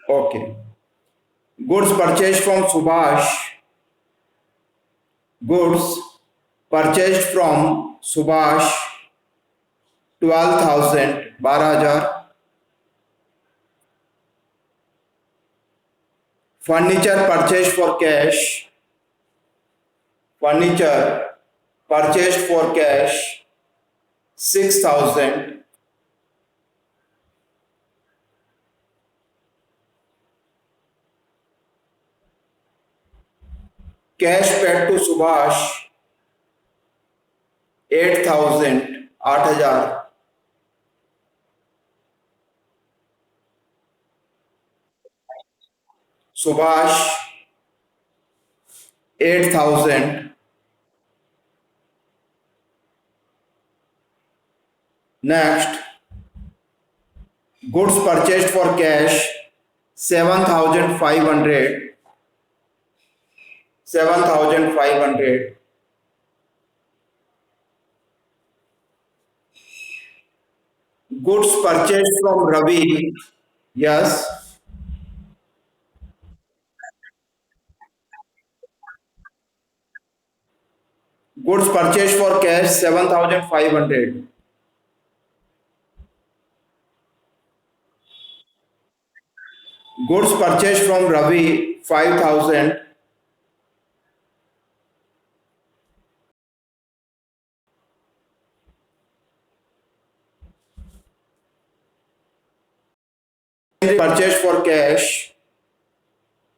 Okay. Goods purchased from Subhash. Goods purchased from Subhash 12,000 12,000. Furniture purchased for cash. Furniture purchased for cash 6,000. Cash paid to Subhash 8,000 8,000. Subhash 8,000. Next, goods purchased for cash 7,500. 7,500. Goods purchased from Ravi. Yes. Goods purchased for cash 7,500. Goods purchased from Ravi 5,000. Purchased for cash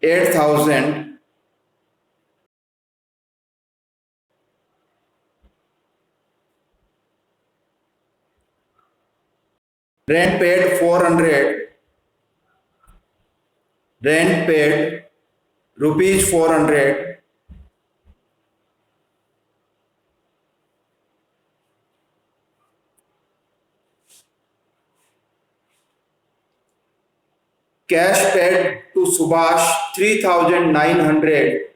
8,000. Rent paid 400. Rent paid rupees 400. Cash paid to Subhash 3,900.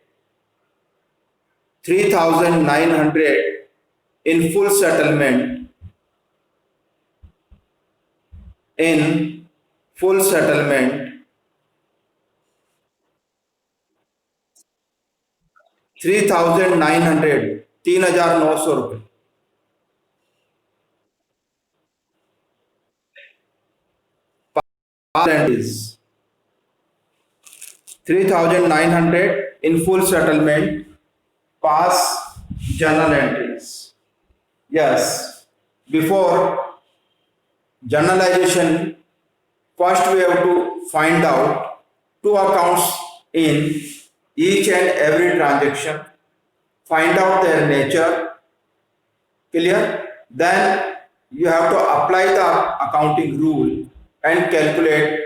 3,900 in full settlement. In full settlement. 3,900. 3,900 रुपये. Rent is 3,900 in full settlement. Pass journal entries. Yes. Before journalization, first we have to find out two accounts in each and every transaction, find out their nature, clear? Then you have to apply the accounting rule and calculate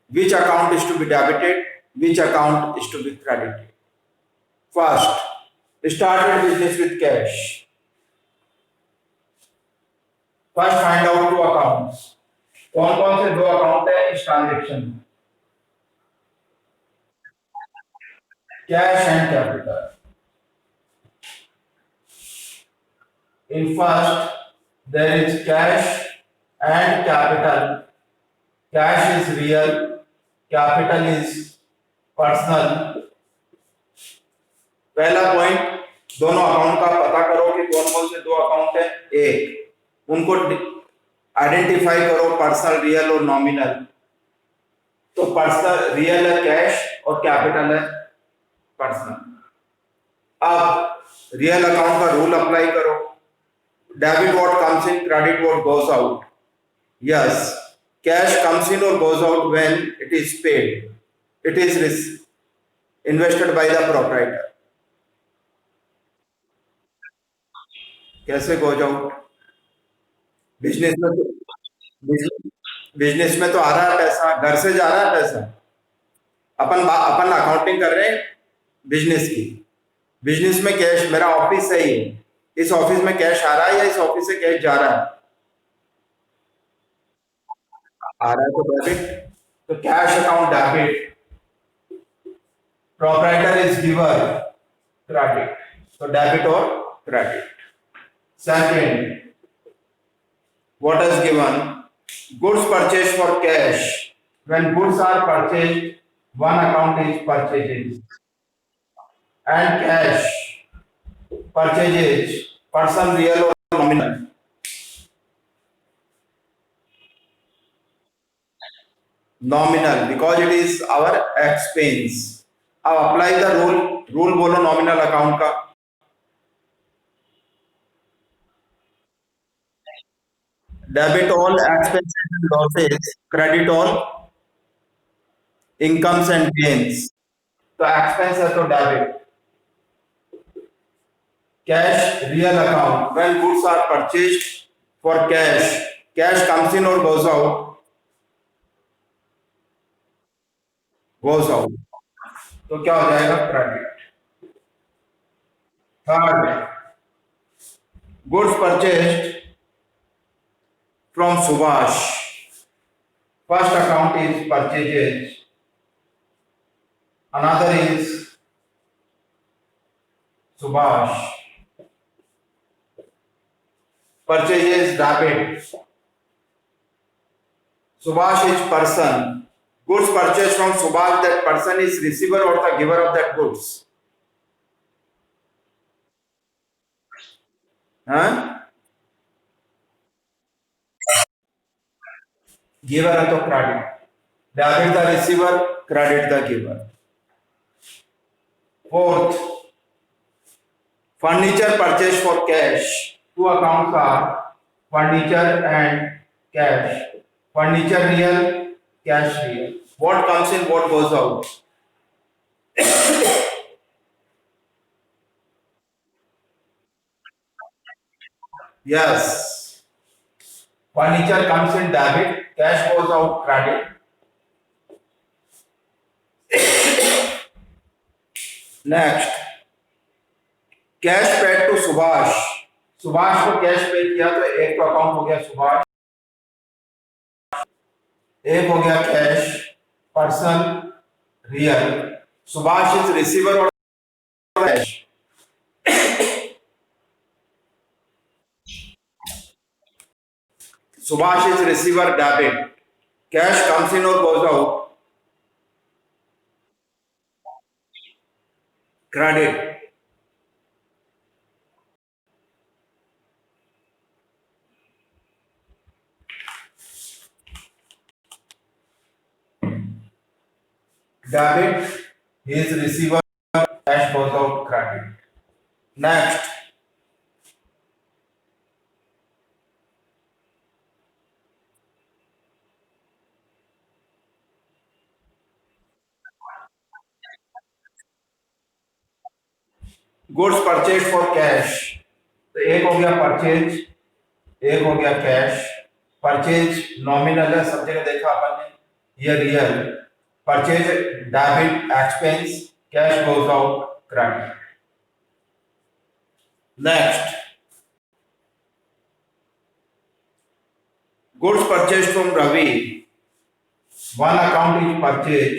which account is to be debited, which account is to be credited. First, started business with cash. First find out two accounts. कौन कौन से दो account है इस transaction में? Cash and capital. In first, there is cash and capital. Cash is real, capital is personal. पहला point, दोनों account का पता करो कि कौन कौन से दो अकाउंट है. एक, उनको आइडेंटिफाई करो, पर्सनल, रियल और नॉमिनल. तो पर्सनल रियल है कैश और कैपिटल है पर्सनल. अब रियल अकाउंट का रूल अप्लाई करो. Debit what comes in, credit what goes out. Yes, cash comes in or goes out when it is paid. It is invested by the proprietor. कैसे goes out? Business में तो business में तो आ रहा है पैसा, घर से जा रहा है पैसा. अपन अकाउंटिंग कर रहे हैं बिजनेस की. बिजनेस में कैश, मेरा ऑफिस है ये, इस ऑफिस में कैश आ रहा है या इस ऑफिस से कैश जा रहा है? आ रहा है तो डेबिट. तो cash account debit, proprietor is giver credit. तो डेबिट और credit. Second, what is given? Goods purchased for cash when goods are purchased, one account is purchases, and cash purchases, person real or nominal. Nominal because it is our expense. अब apply the rule बोलो nominal account का. Debit all expenses and losses, credit all incomes and gains. तो expense है तो debit. Cash real account when goods are purchased for cash comes in or goes out. Goes out. तो क्या हो जाएगा credit. Third, goods purchased from Subhash. First account is purchases. Another is Subhash. Purchases debit. Subhash is person. Goods purchased from Subhash, that person is receiver or the giver of that goods. Huh? Giver है तो credit. Debit the receiver, credit the giver. Fourth, furniture purchased for cash. Two accounts are furniture and cash. Furniture real, cash real. What comes in, what goes out? Yes. Furniture comes in debit, cash goes out credit. Next, cash paid to Subhash. Subhash को cash पे किया तो एक तो account हो गया सुभाष, एक हो गया cash person real. Subhash is receiver और cash. Subhash is receiver debit. Cash comes in or goes out. Credit. Debit, he is receiver, cash goes out, credit. Next, goods purchased for cash. तो एक हो गया परचेज, एक हो गया cash. Purchase nominal है, सब जगह देखा अपन ने, ये real. Purchase debit expense, cash goes out credit. Next, goods purchase from Ravi. One account is purchase.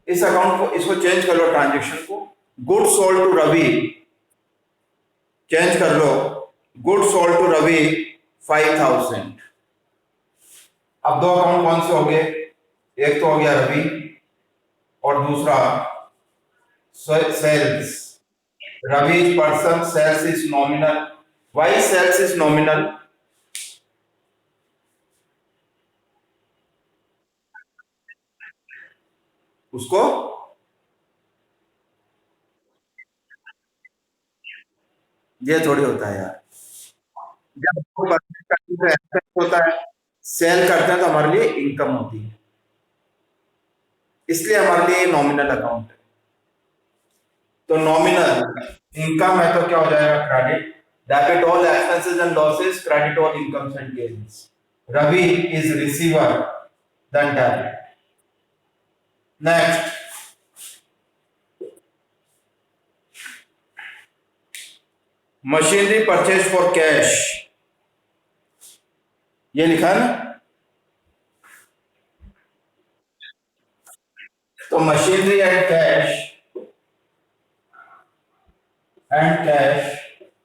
इस अकाउंट को, इसको चेंज कर लो, ट्रांजेक्शन को. Good sold to Ravi, change कर लो. Good sold to Ravi 5000. अब दो अकाउंट कौन से हो गए? एक तो हो गया रवि और दूसरा sales. Ravi is person, sales is nominal. Why sales is nominal? उसको ये थोड़ी होता है यार. जब आपको परचेज करते हैं तो एक्सपेंस होता है, सेल करते हैं तो हमारे लिए इनकम होती है, इसलिए हमारे लिए नॉमिनल अकाउंट है. तो नॉमिनल इनकम है तो क्या हो जाएगा? Credit. Debit all expenses and losses, credit all incomes and gains. Ravi is receiver, then debit. Next, machinery purchase for cash. ये लिखा है ना. तो machinery and cash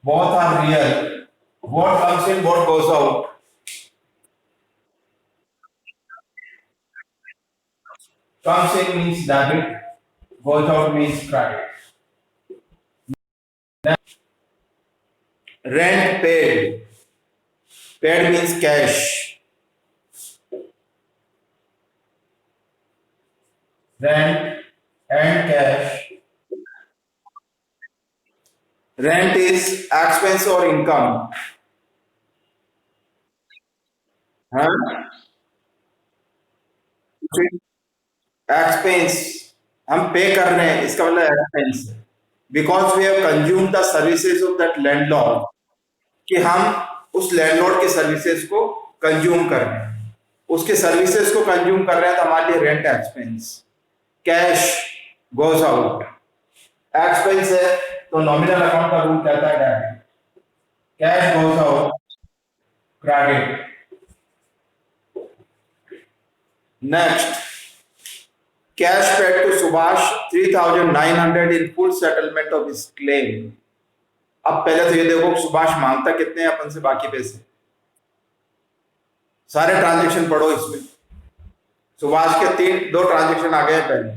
both are real. What comes in, what goes out? comes in means debit, goes out means credit. Rent paid, paid means cash. Rent and cash. Rent is expense or income. हाँ? Expense हम pay कर रहे हैं इसका मतलब expense because we have consume the services of that landlord कि हम उस लैंडलॉर्ड के सर्विसेज को कंज्यूम कर रहे हैं उसके सर्विसेज को कंज्यूम कर रहे हैं तो हमारे लिए rent expense cash goes out expense है तो नॉमिनल अकाउंट का रूल कहता है debit cash goes out credit next cash paid to Subhash 3,900 in full settlement of his claim. अब पहले तो ये देखो सुभाष मांगता कितने हैं अपन से बाकी पैसे सारे ट्रांजैक्शन पढ़ो इसमें सुभाष के दो ट्रांजैक्शन आ गए पहले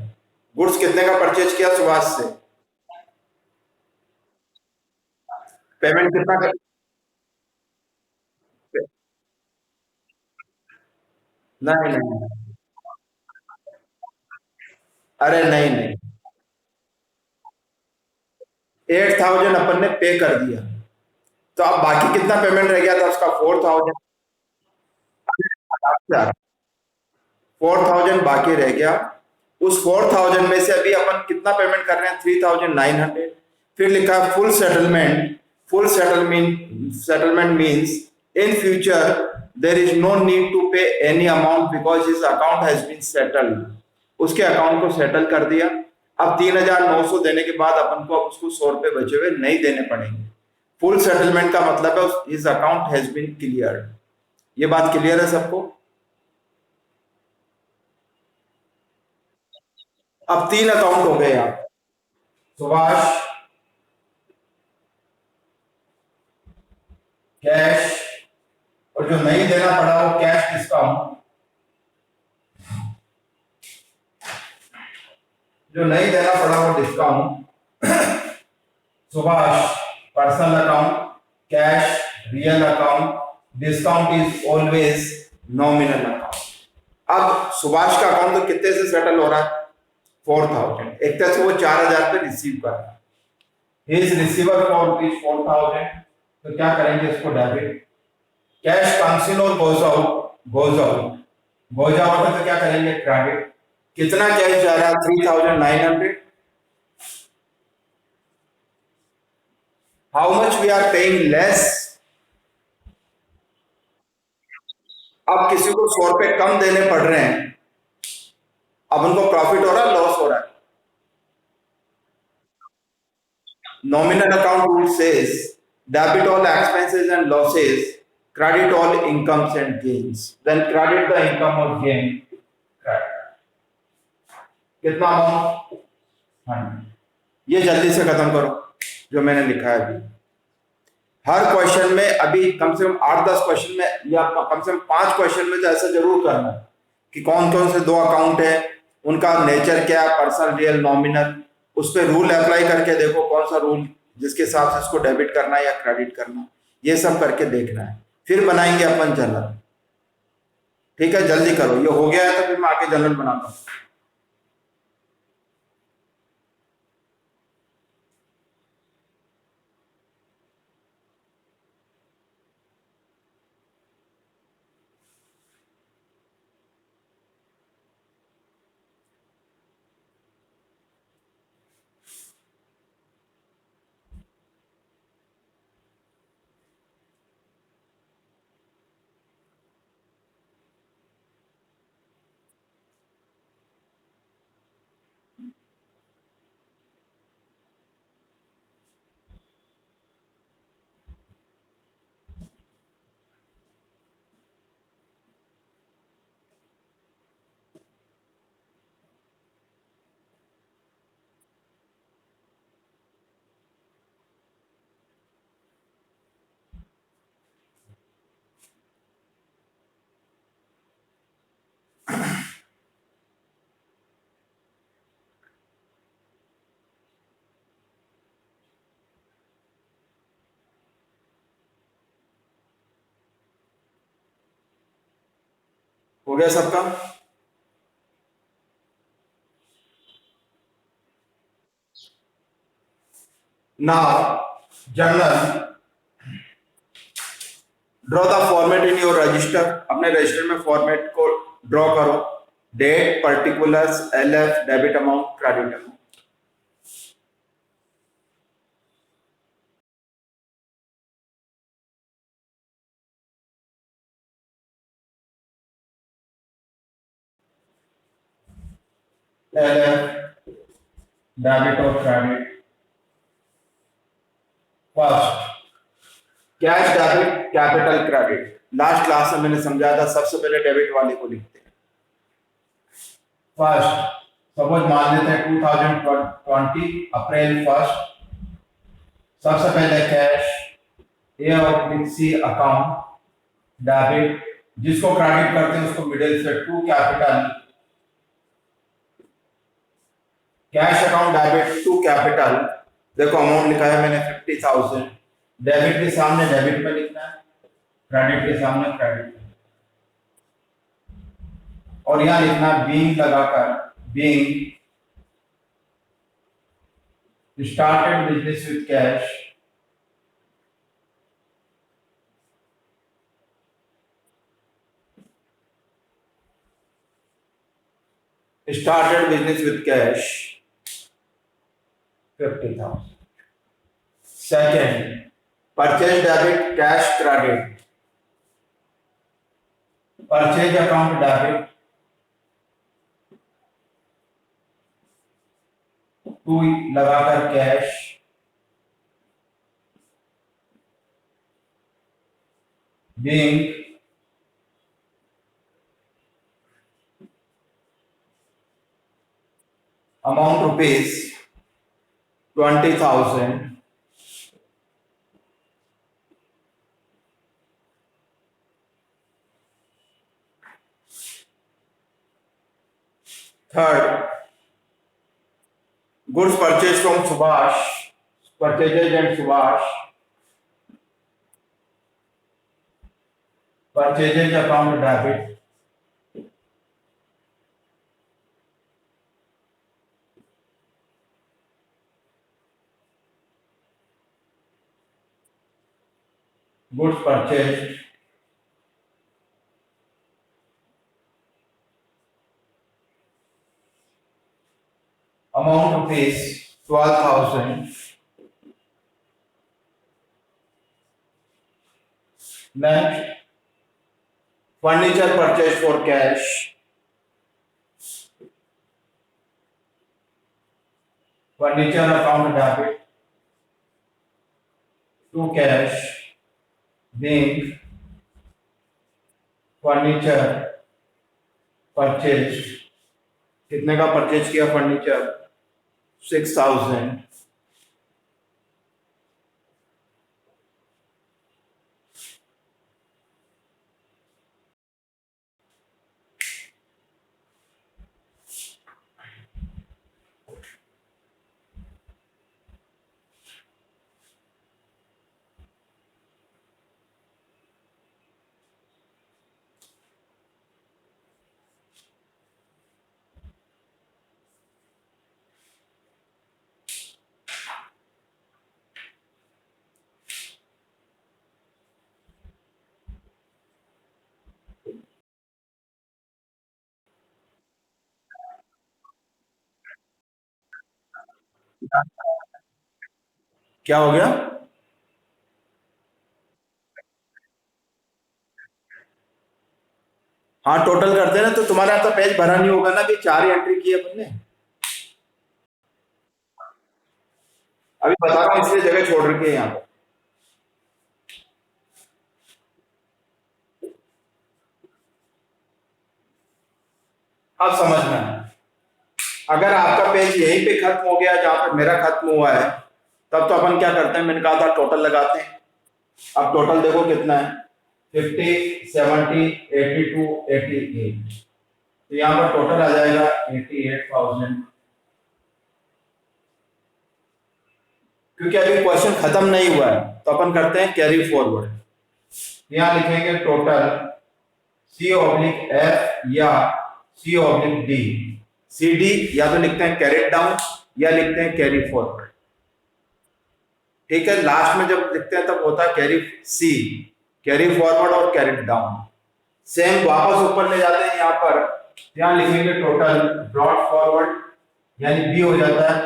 गुड्स कितने का परचेज किया सुभाष से पेमेंट कितना कर नहीं नहीं अरे नहीं नहीं 8,000 अपन ने पे कर दिया तो अब बाकी कितना पेमेंट रह गया था उसका 4,000 4,000 बाकी रह गया उस 4,000 में से अभी अपन कितना पेमेंट कर रहे हैं 3,900 फिर लिखा full settlement means in future there is no need to pay any amount because his account has been settled उसके अकाउंट को सेटल कर दिया अब 3,900 देने के बाद अपन को अब उसको 100 रुपए बचे हुए नहीं देने पड़ेंगे फुल सेटलमेंट का मतलब है his account has been clear ये बात क्लियर है सबको अब 3 अकाउंट हो गए आप सुभाष कैश और जो नहीं देना पड़ा वो कैश डिस्काउंट जो नहीं देना पड़ा वो discount Subhash personal account cash real account discount is always nominal account अब सुभाष का अकाउंट तो कितने से सेटल हो रहा है 4,000 एक तरह से वो 4,000 पे रिसीव कर रहा है इज रिसीवर फॉर रुपीज 4,000 तो क्या करेंगे इसको डेबिट कैश कम्स इन और गोज आउट तो क्या करेंगे क्रेडिट कितना कैश जा रहा है 3,900 how much we are paying less अब किसी को 100 रुपए कम देने पड़ रहे हैं अब उनको प्रॉफिट हो रहा है लॉस हो रहा है nominal account rule says debit all expenses and losses credit all incomes and gains then credit the income or gain credit कितना अमाउंट 100 ये जल्दी से खत्म करो जो मैंने लिखा है अभी हर क्वेश्चन में अभी कम से कम 8-10 क्वेश्चन में या कम से कम 5 क्वेश्चन में तो ऐसा जरूर करना है कि कौन कौन से 2 अकाउंट है उनका नेचर क्या है पर्सनल रियल नॉमिनल उस पर रूल अप्लाई करके देखो कौन सा रूल जिसके हिसाब से इसको डेबिट करना है या क्रेडिट करना ये सब करके देखना है फिर बनाएंगे अपन जनरल ठीक है जल्दी करो ये हो गया है तो फिर मैं आगे जनरल बनाता हूँ हो गया सबका? Now journal, draw the format in your register. अपने रजिस्टर में फॉर्मेट को ड्रॉ करो। Date, particulars, LF, debit amount, credit amount. LF, debit और credit. First cash debit, capital credit. Last class में मैंने समझाया था, सबसे पहले डेबिट वाले को लिखते हैं। फर्स्ट सपोज मान लेते हैं 2020 अप्रैल 1, सबसे पहले कैश, ए और सी अकाउंट डेबिट, जिसको क्रेडिट करते हैं उसको मिडिल से, to capital, cash account debit to capital. देखो अमाउंट लिखा है मैंने 50,000, डेबिट के सामने डेबिट में लिखना है, क्रेडिट के सामने क्रेडिट में, और यहां लिखना बीइंग लगाकर, being started business with cash, started business with cash 50,000. Second, purchase debit, cash credit, purchase account debit to लगाकर cash, being amount rupees 20,000, third, goods purchased from Subhash, purchases and Subhash, purchases account debit, goods purchased amount rupees 12,000. Next, furniture purchased for cash, furniture account debit to cash, being furniture purchased, कितने का purchase किया furniture? 6,000. क्या हो गया? हाँ total करते हैं ना, तो तुम्हारा तो पेज भरा नहीं होगा ना, कि 4 ही एंट्री की है अपन ने। अभी बता रहा हूँ, इसलिए जगह छोड़ रखी है यहाँ पर। अब समझना है, अगर आपका पेज यहीं पे खत्म हो गया जहां पर मेरा खत्म हुआ है, तब तो अपन क्या करते हैं, मैंने कहा था टोटल लगाते हैं। अब टोटल देखो कितना है, 50, 70, 82, 88, तो यहाँ पर टोटल आ जाएगा 88,000। क्योंकि अभी क्वेश्चन खत्म नहीं हुआ है, तो अपन करते हैं कैरी फॉरवर्ड। यहाँ लिखेंगे टोटल C/F या C/D। CD या तो लिखते हैं कैरिड डाउन या लिखते हैं कैरी फॉरवर्ड। ठीक है, लास्ट में जब लिखते हैं तब होता है कैरी सी, कैरी फॉरवर्ड और कैरिड डाउन। सेम वापस ऊपर ले जाते हैं, यहाँ पर यहाँ लिखेंगे टोटल ब्रॉड फॉरवर्ड, यानी बी हो जाता है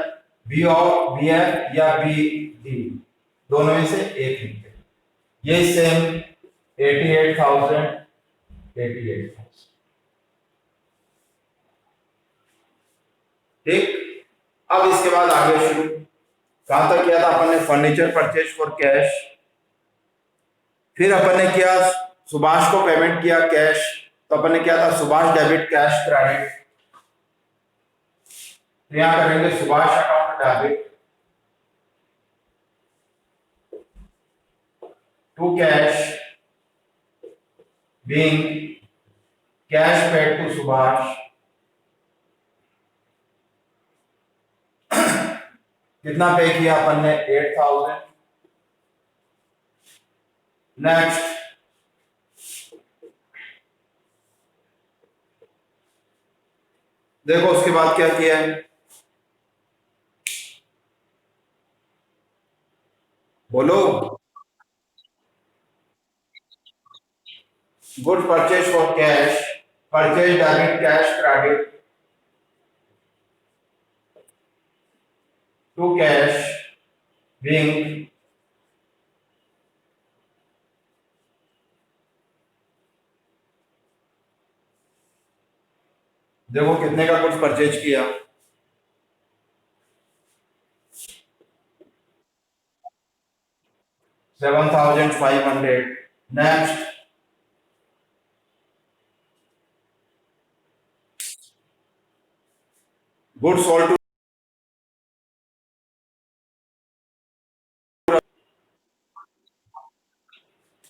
बी ऑफ बी एफ या बी डी, दोनों में से एक लिखते हैं। ये सेम 88,000 ठीक। अब इसके बाद आगे शुरू कहां तक किया था अपन ने? Furniture purchase for cash. फिर अपन ने किया सुभाष को पेमेंट किया कैश, तो अपन ने किया था सुभाष डेबिट कैश क्रेडिट। तो यहां करेंगे Subhash account debit to cash being cash paid to Subhash. कितना पे किया अपन ने? 8,000। नेक्स्ट देखो उसके बाद क्या किया है, बोलो। Good purchase for cash, purchase debit cash credit to cash being देखो कितने का गुड्स परचेज किया? 7,500। Next goods sold to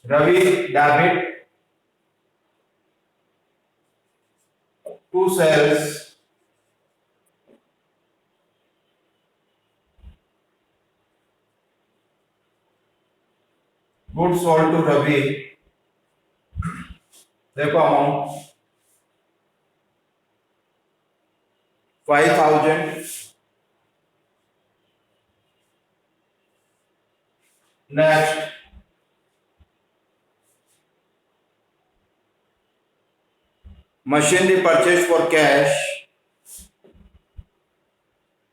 Ravi debit to sales goods sold to Ravi. देखो amount 5,000। Next machinery purchase for cash,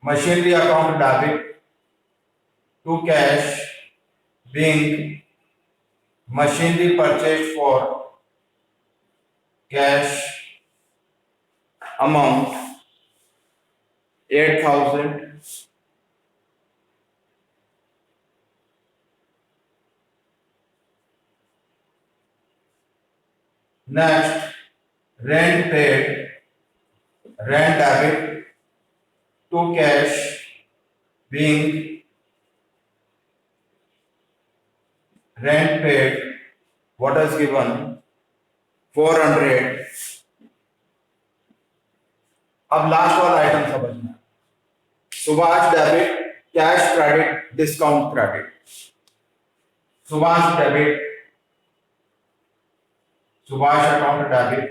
machinery account debit to cash being machinery purchase for cash amount 8,000। Next rent paid, rent debit to cash being rent paid what is given 400। अब last वाला item समझना, Subhash debit cash credit discount credit. Subhash debit, Subhash account debit,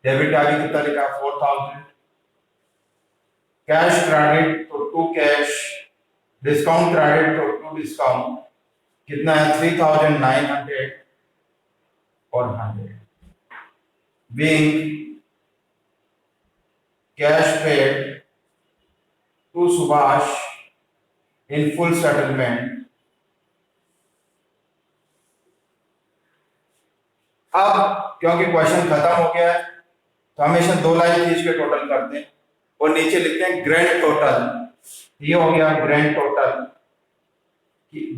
debit आगे कितना लिखा? 4,000। Cash credit तो to cash, discount credit तो to discount, कितना है? 3,900 और 100 being cash paid to Subhash in full settlement. अब क्योंकि क्वेश्चन खत्म हो गया है तो हमेशा दो लाइन खींच के टोटल करते हैं और नीचे लिखते हैं ग्रैंड टोटल। ये हो गया ग्रैंड टोटल।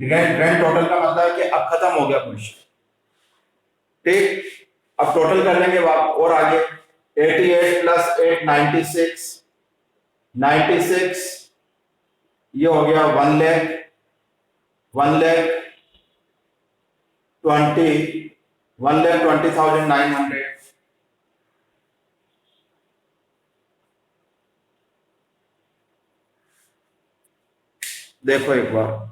ग्रैंड टोटल का मतलब है कि अब खत्म हो गया क्वेश्चन। ठीक, अब टोटल कर लेंगे और आगे 88 प्लस 8 96, 96 ये हो गया 1 लाख 1,20,900। देखो एक बार